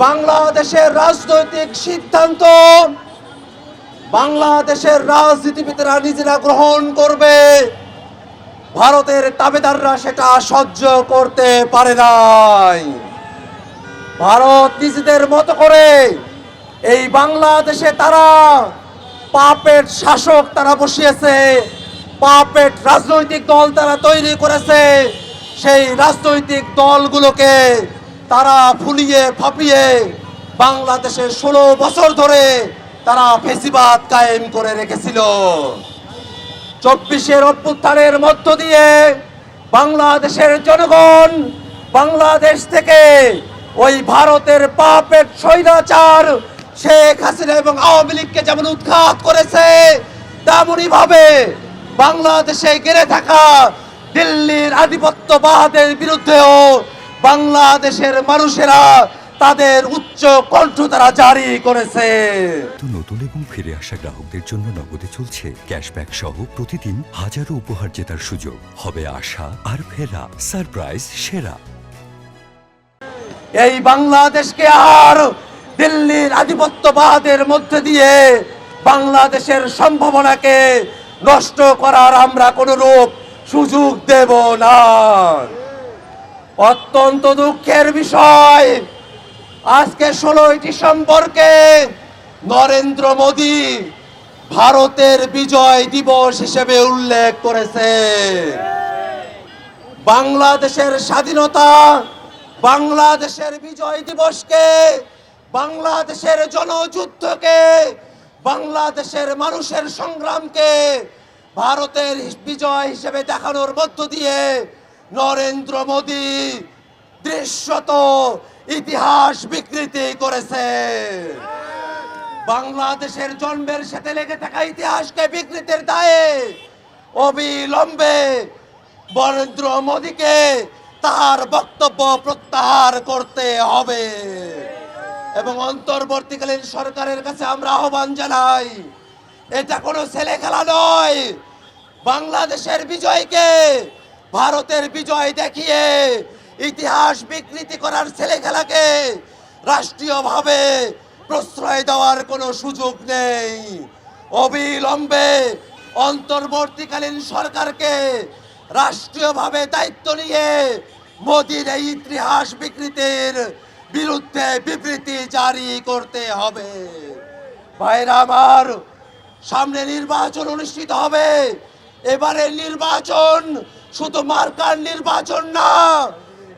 বাংলাদেশের রাজনৈতিক সিদ্ধান্ত বাংলাদেশের রাজনীতিবিদেরা নিজেরা গ্রহণ করবে, ভারতের তাবেদাররা সেটা সহ্য করতে পারে নাই। ভারত নিজেদের মতো করে এই বাংলাদেশে তারা পাপেট শাসক তারা বসিয়েছে, পাপেট রাজনৈতিক দল তারা তৈরি করেছে। সেই রাজনৈতিক দলগুলোকে তারা ফুলিয়ে ফাঁপিয়ে বাংলাদেশে 16 বছর ধরে তারা ফেসিবাদ কায়েম করে রেখেছিল। 24-এর অভ্যুত্থানের মধ্য দিয়ে বাংলাদেশের জনগণ বাংলাদেশ থেকে ওই ভারতের পাপেট স্বৈরাচার শেখ হাসিনা এবং আওয়ামী লীগকে যেমন উৎখাত করেছে, তেমনই ভাবে বাংলাদেশে ঘিরে থাকা দিল্লির আধিপত্যবাদের বিরুদ্ধেও বাংলাদেশের মানুষেরা তাদের উচ্চ কণ্ঠ তারা জারি করেছে। নতুন এবং ফিরে আসা গ্রাহকদের জন্য নগদে চলছে ক্যাশব্যাক সহ প্রতিদিন হাজারো উপহার জেতার সুযোগ। হবে আশা আর ফেরা সারপ্রাইজ সেরা। এই বাংলাদেশকে আর দিল্লির আধিপত্যবাদের মধ্যে দিয়ে বাংলাদেশের সম্ভাবনাকে নষ্ট করার আমরা কোন রূপ সুযোগ দেব না। অত্যন্ত দুঃখের বিষয়, আজকে 16 ডিসেম্বরকে নরেন্দ্র মোদী ভারতের বিজয় দিবস হিসেবে উল্লেখ করেছে। বাংলাদেশের স্বাধীনতা, বাংলাদেশের বিজয় দিবসকে, বাংলাদেশের জনযুদ্ধকে, বাংলাদেশের মানুষের সংগ্রামকে ভারতের বিজয় হিসেবে দেখানোর মধ্য দিয়ে নরেন্দ্র মোদী দৃশ্যত ইতিহাস বিকৃতি করেছে। বাংলাদেশের জন্মের সাথে লেগে থাকা ইতিহাসকে বিকৃতির দায়ে অবিলম্বে নরেন্দ্র মোদীকে তার বক্তব্য প্রত্যাহার করতে হবে এবং অন্তর্বর্তীকালীন সরকারের কাছে আমরা আহ্বান জানাই, এটা কোনো ছেলে খেলা নয়। বাংলাদেশের বিজয়কে ভারতের বিজয় দেখিয়ে ইতিহাস বিকৃতি করার ছেলে খেলাকে রাষ্ট্রীয়ভাবে প্রশ্রয় দেওয়ার কোনো সুযোগ নেই। অবিলম্বে অন্তর্বর্তীকালীন সরকারকে রাষ্ট্রীয়ভাবে দায়িত্ব নিয়ে মোদীর এই ইতিহাস বিকৃতির বিরুদ্ধে বিবৃতি জারি করতে হবে। ভাইরা আমার, সামনে নির্বাচন অনুষ্ঠিত হবে। এবারের নির্বাচন শুধু মার্কার নির্বাচন না,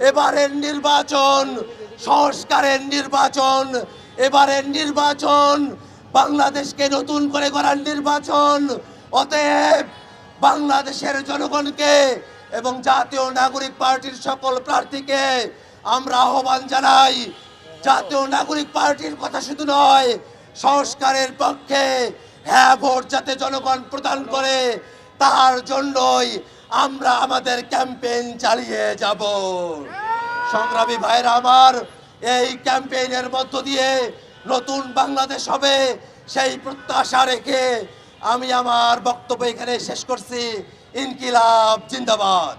এবারের নির্বাচন সংস্কারের নির্বাচন। এবারের নির্বাচন বাংলাদেশকে নতুন করে গড়ার নির্বাচন। অতএব বাংলাদেশের জনগণকে এবং জাতীয় নাগরিক পার্টির সকল প্রার্থীকে আমরা আহ্বান জানাই, জাতীয় নাগরিক পার্টির কথা শুধু নয়, সংস্কারের পক্ষে হ্যাঁ ভোট যাতে জনগণ প্রদান করে তার জন্যই আমরা আমাদের ক্যাম্পেইন চালিয়ে যাব। সংগ্রামী ভাইরা আমার, এই ক্যাম্পেইনের মধ্য দিয়ে নতুন বাংলাদেশ হবে সেই প্রত্যাশা রেখে আমি আমার বক্তব্য এখানে শেষ করছি। ইনকিলাব জিন্দাবাদ।